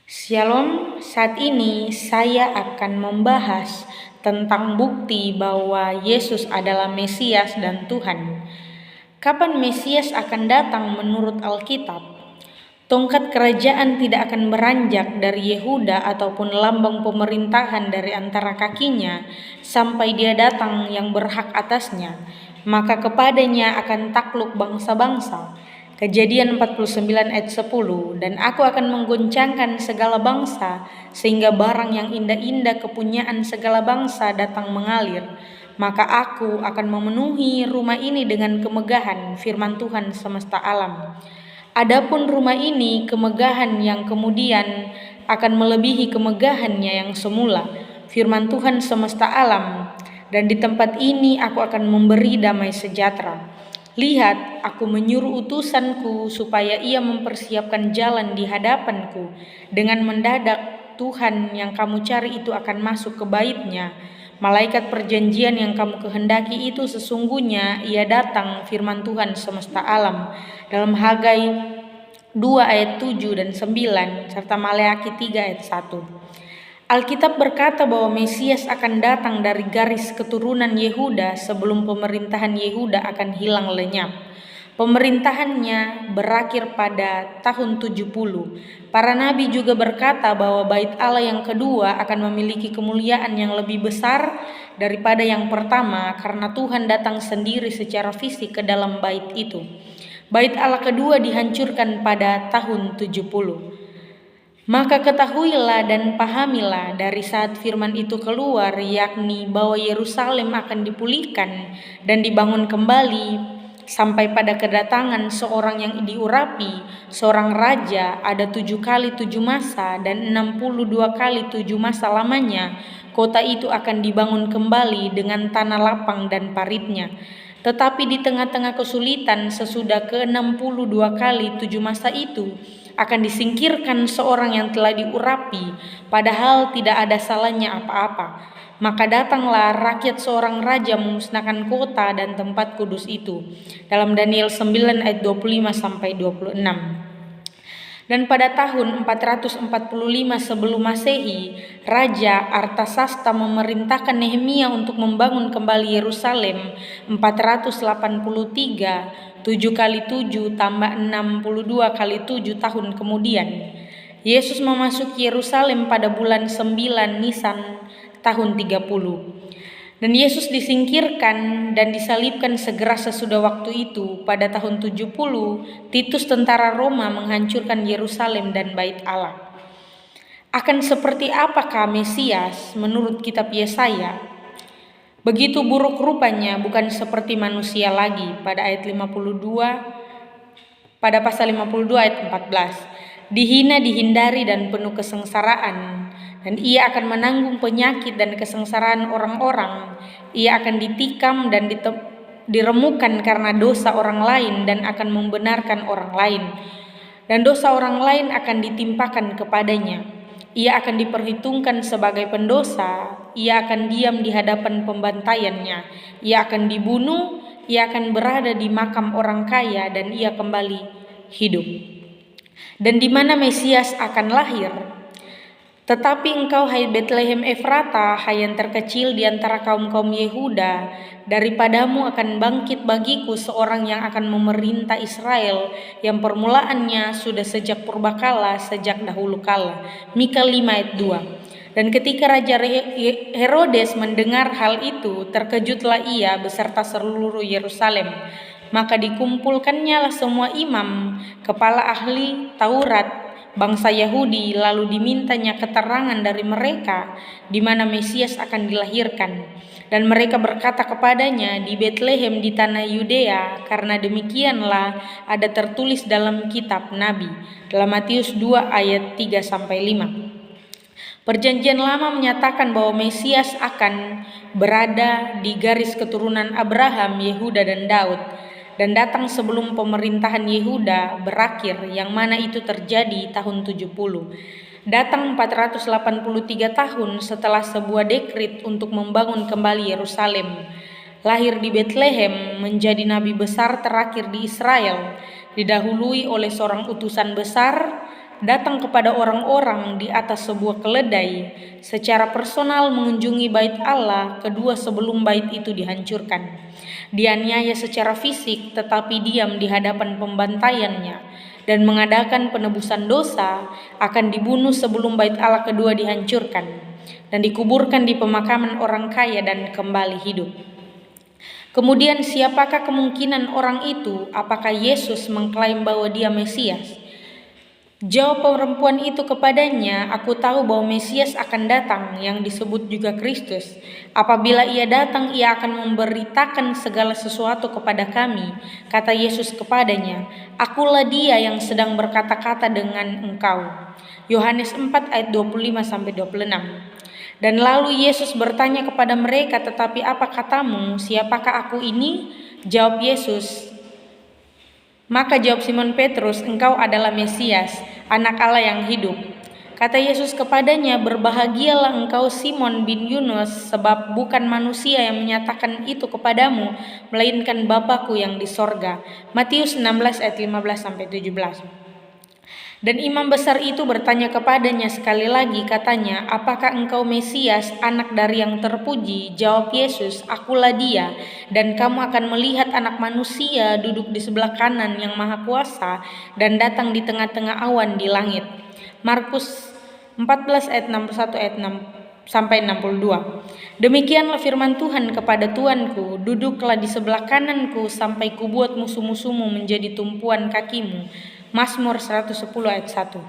Shalom, saat ini saya akan membahas tentang bukti bahwa Yesus adalah Mesias dan Tuhan. Kapan Mesias akan datang menurut Alkitab? Tongkat kerajaan tidak akan beranjak dari Yehuda ataupun lambang pemerintahan dari antara kakinya sampai dia datang yang berhak atasnya, maka kepadanya akan takluk bangsa-bangsa. Kejadian 49 ayat 10, dan aku akan menggoncangkan segala bangsa sehingga barang yang indah-indah kepunyaan segala bangsa datang mengalir. Maka aku akan memenuhi rumah ini dengan kemegahan, firman Tuhan semesta alam. Adapun rumah ini kemegahan yang kemudian akan melebihi kemegahannya yang semula, firman Tuhan semesta alam. Dan di tempat ini aku akan memberi damai sejahtera. Lihat, aku menyuruh utusanku supaya ia mempersiapkan jalan di hadapanku. Dengan mendadak Tuhan yang kamu cari itu akan masuk ke bait-Nya. Malaikat perjanjian yang kamu kehendaki itu sesungguhnya ia datang, firman Tuhan semesta alam. Dalam Hagai 2 ayat 7 dan 9 serta Maleakhi 3 ayat 1. Alkitab berkata bahwa Mesias akan datang dari garis keturunan Yehuda sebelum pemerintahan Yehuda akan hilang lenyap. Pemerintahannya berakhir pada tahun 70. Para nabi juga berkata bahwa bait Allah yang kedua akan memiliki kemuliaan yang lebih besar daripada yang pertama karena Tuhan datang sendiri secara fisik ke dalam bait itu. Bait Allah kedua dihancurkan pada tahun 70. Maka ketahuilah dan pahamilah dari saat firman itu keluar, yakni bahwa Yerusalem akan dipulihkan dan dibangun kembali sampai pada kedatangan seorang yang diurapi, seorang raja. Ada 7 kali 7 masa dan 62 kali 7 masa lamanya. Kota itu akan dibangun kembali dengan tanah lapang dan paritnya. Tetapi di tengah-tengah kesulitan sesudah ke-62 kali 7 masa itu, akan disingkirkan seorang yang telah diurapi, padahal tidak ada salahnya apa-apa. Maka datanglah rakyat seorang raja memusnahkan kota dan tempat kudus itu. Dalam Daniel 9 ayat 25 sampai 26. Dan pada tahun 445 sebelum Masehi, Raja Artasasta memerintahkan Nehemia untuk membangun kembali Yerusalem 483, 7 kali 7 tambah 62 kali 7 tahun kemudian. Yesus memasuki Yerusalem pada bulan 9 Nisan tahun 30. Dan Yesus disingkirkan dan disalibkan segera sesudah waktu itu. Pada tahun 70, Titus tentara Roma menghancurkan Yerusalem dan bait Allah. Akan seperti apakah Mesias menurut kitab Yesaya? Begitu buruk rupanya, bukan seperti manusia lagi. Pada ayat 52, pada pasal 52 ayat 14. Dihina, dihindari dan penuh kesengsaraan, dan ia akan menanggung penyakit dan kesengsaraan orang-orang. Ia akan ditikam dan diremukan karena dosa orang lain dan akan membenarkan orang lain. Dan dosa orang lain akan ditimpakan kepadanya. Ia akan diperhitungkan sebagai pendosa. Ia akan diam di hadapan pembantaiannya. Ia akan dibunuh. Ia akan berada di makam orang kaya dan ia kembali hidup. Dan di mana Mesias akan lahir? Tetapi engkau, hai Betlehem Efrata, hai yang terkecil di antara kaum-kaum Yehuda, daripadamu akan bangkit bagiku seorang yang akan memerintah Israel, yang permulaannya sudah sejak purbakala, sejak dahulu kala. Mika 5 ayat 2. Dan ketika Raja Herodes mendengar hal itu, terkejutlah ia beserta seluruh Yerusalem. Maka dikumpulkannya semua imam, kepala ahli Taurat, bangsa Yahudi, lalu dimintanya keterangan dari mereka di mana Mesias akan dilahirkan. Dan mereka berkata kepadanya, di Betlehem di tanah Yudea, karena demikianlah ada tertulis dalam kitab Nabi. Dalam Matius 2 ayat 3 sampai 5. Perjanjian Lama menyatakan bahwa Mesias akan berada di garis keturunan Abraham, Yehuda dan Daud, dan datang sebelum pemerintahan Yehuda berakhir, yang mana itu terjadi tahun 70. Datang 483 tahun setelah sebuah dekret untuk membangun kembali Yerusalem. Lahir di Betlehem, menjadi nabi besar terakhir di Israel, didahului oleh seorang utusan besar datang kepada orang-orang di atas sebuah keledai, secara personal mengunjungi bait Allah kedua sebelum bait itu dihancurkan. Dianiaya secara fisik tetapi diam di hadapan pembantaiannya, dan mengadakan penebusan dosa, akan dibunuh sebelum bait Allah kedua dihancurkan, dan dikuburkan di pemakaman orang kaya dan kembali hidup. Kemudian siapakah kemungkinan orang itu? Apakah Yesus mengklaim bahwa dia Mesias? Jawab perempuan itu kepadanya, "Aku tahu bahwa Mesias akan datang, yang disebut juga Kristus. Apabila ia datang, ia akan memberitakan segala sesuatu kepada kami." Kata Yesus kepadanya, "Akulah dia yang sedang berkata-kata dengan engkau." Yohanes 4 ayat 25-26. Dan lalu Yesus bertanya kepada mereka, "Tetapi apa katamu? Siapakah aku ini?" Jawab Yesus. Maka jawab Simon Petrus, "Engkau adalah Mesias, Anak Allah yang hidup." Kata Yesus kepadanya, "Berbahagialah engkau Simon bin Yunus, sebab bukan manusia yang menyatakan itu kepadamu, melainkan Bapa-Ku yang di sorga." Matius 16 ayat 15-17. Dan imam besar itu bertanya kepadanya sekali lagi, katanya, "Apakah engkau Mesias, Anak dari yang terpuji?" Jawab Yesus, "Akulah dia, dan kamu akan melihat Anak Manusia duduk di sebelah kanan yang Maha Kuasa dan datang di tengah-tengah awan di langit." Markus 14 ayat 61 ayat 6-62. Demikianlah firman Tuhan kepada Tuanku, "Duduklah di sebelah kananku sampai kubuat musuh-musuhmu menjadi tumpuan kakimu." Mazmur 110 ayat 1.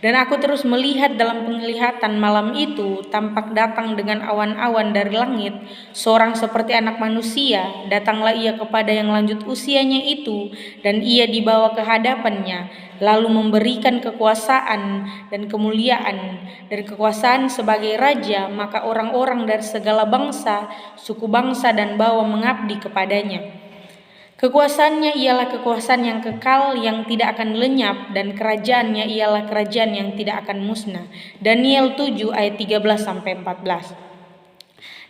Dan aku terus melihat dalam penglihatan malam itu, tampak datang dengan awan-awan dari langit, seorang seperti Anak Manusia. Datanglah ia kepada yang lanjut usianya itu, dan ia dibawa ke hadapannya, lalu memberikan kekuasaan dan kemuliaan dan kekuasaan sebagai raja. Maka orang-orang dari segala bangsa, suku bangsa dan bangsa mengabdi kepadanya. Kekuasaannya ialah kekuasaan yang kekal, yang tidak akan lenyap, dan kerajaannya ialah kerajaan yang tidak akan musnah. Daniel 7 ayat 13-14.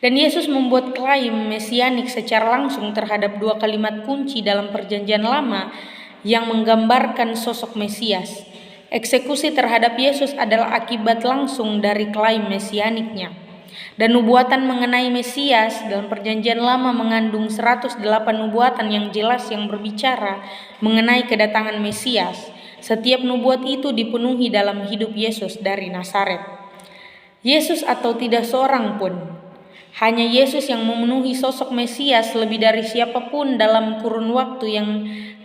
Dan Yesus membuat klaim mesianik secara langsung terhadap dua kalimat kunci dalam Perjanjian Lama yang menggambarkan sosok Mesias. Eksekusi terhadap Yesus adalah akibat langsung dari klaim mesianiknya. Dan nubuatan mengenai Mesias dalam Perjanjian Lama mengandung 108 nubuatan yang jelas yang berbicara mengenai kedatangan Mesias. Setiap nubuat itu dipenuhi dalam hidup Yesus dari Nazaret. Yesus atau tidak seorang pun, hanya Yesus yang memenuhi sosok Mesias lebih dari siapapun dalam kurun waktu yang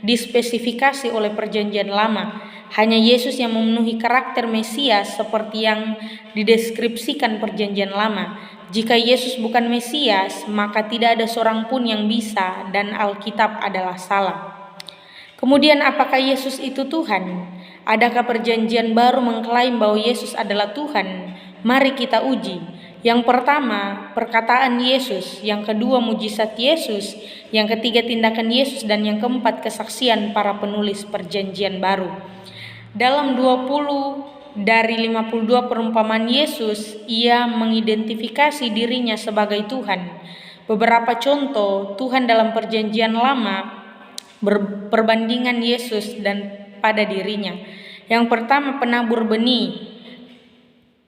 dispesifikasi oleh Perjanjian Lama. Hanya Yesus yang memenuhi karakter Mesias seperti yang dideskripsikan Perjanjian Lama. Jika Yesus bukan Mesias, maka tidak ada seorang pun yang bisa, dan Alkitab adalah salah. Kemudian apakah Yesus itu Tuhan? Adakah Perjanjian Baru mengklaim bahwa Yesus adalah Tuhan? Mari kita uji. Yang pertama, perkataan Yesus. Yang kedua, mujizat Yesus. Yang ketiga, tindakan Yesus. Dan yang keempat, kesaksian para penulis Perjanjian Baru. Dalam 20 dari 52 perumpamaan Yesus, ia mengidentifikasi dirinya sebagai Tuhan. Beberapa contoh Tuhan dalam Perjanjian Lama perbandingan Yesus dan pada dirinya. Yang pertama, penabur benih.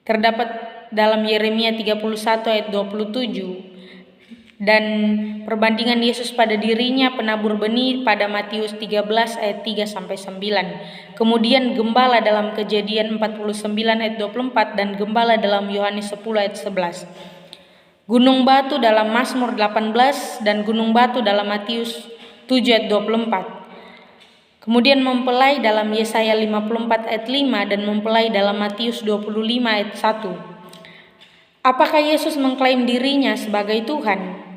Terdapat dalam Yeremia 31 ayat 27. Dan perbandingan Yesus pada dirinya penabur benih pada Matius 13 ayat 3-9. Kemudian gembala dalam Kejadian 49 ayat 24 dan gembala dalam Yohanes 10 ayat 11. Gunung batu dalam Mazmur 18 dan gunung batu dalam Matius 7 ayat 24. Kemudian mempelai dalam Yesaya 54 ayat 5 dan mempelai dalam Matius 25 ayat 1. Apakah Yesus mengklaim dirinya sebagai Tuhan?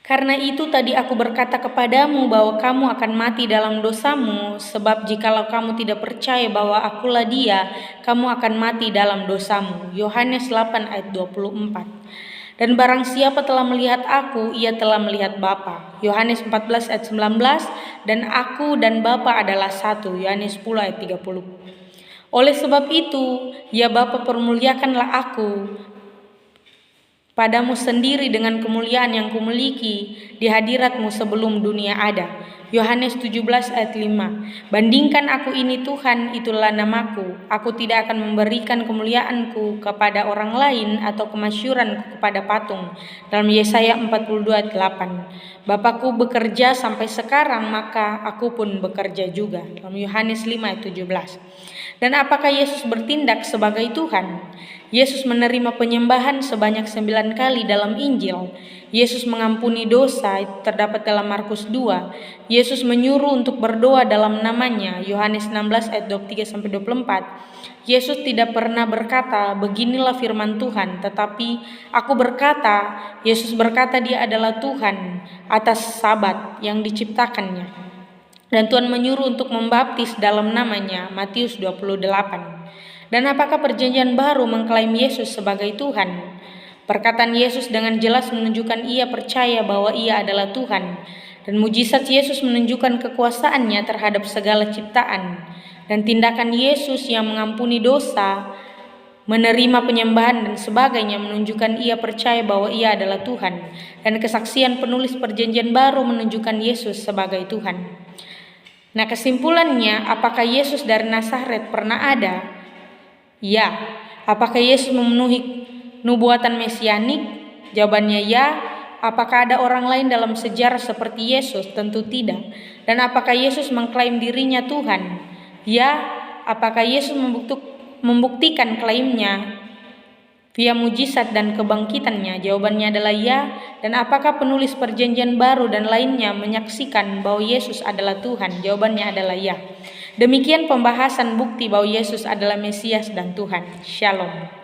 Karena itu tadi aku berkata kepadamu bahwa kamu akan mati dalam dosamu, sebab jikalau kamu tidak percaya bahwa akulah dia, kamu akan mati dalam dosamu. Yohanes 8 ayat 24. Dan barang siapa telah melihat aku, ia telah melihat Bapa. Yohanes 14 ayat 19. Dan aku dan Bapa adalah satu. Yohanes 10 ayat 30. Oleh sebab itu, ya Bapa, permuliakanlah aku padamu sendiri dengan kemuliaan yang kumiliki di hadiratmu sebelum dunia ada. Yohanes 17 ayat 5. Bandingkan aku ini Tuhan, itulah namaku. Aku tidak akan memberikan kemuliaanku kepada orang lain atau kemasyuranku kepada patung. Dalam Yesaya 42 ayat 8. Bapakku bekerja sampai sekarang, maka aku pun bekerja juga. Dalam Yohanes 5 ayat 17. Dan apakah Yesus bertindak sebagai Tuhan? Yesus menerima penyembahan sebanyak 9 kali dalam Injil. Yesus mengampuni dosa, itu terdapat dalam Markus 2. Yesus menyuruh untuk berdoa dalam namanya, Yohanes 16 ayat 23-24. Yesus tidak pernah berkata, beginilah firman Tuhan, tetapi aku berkata, Yesus berkata dia adalah Tuhan atas Sabat yang diciptakannya. Dan Tuhan menyuruh untuk membaptis dalam namanya, Matius 28. Dan apakah perjanjian baru mengklaim Yesus sebagai Tuhan? Perkataan Yesus dengan jelas menunjukkan ia percaya bahwa ia adalah Tuhan. Dan mujizat Yesus menunjukkan kekuasaannya terhadap segala ciptaan. Dan tindakan Yesus yang mengampuni dosa, menerima penyembahan dan sebagainya menunjukkan ia percaya bahwa ia adalah Tuhan. Dan kesaksian penulis perjanjian baru menunjukkan Yesus sebagai Tuhan. Nah, kesimpulannya, apakah Yesus dari Nazaret pernah ada? Ya. Apakah Yesus memenuhi nubuatan mesianik? Jawabannya ya. Apakah ada orang lain dalam sejarah seperti Yesus? Tentu tidak. Dan apakah Yesus mengklaim dirinya Tuhan? Ya. Apakah Yesus membuktikan klaimnya via mujizat dan kebangkitannya? Jawabannya adalah ya. Dan apakah penulis perjanjian baru dan lainnya menyaksikan bahwa Yesus adalah Tuhan? Jawabannya adalah ya. Demikian pembahasan bukti bahwa Yesus adalah Mesias dan Tuhan. Shalom.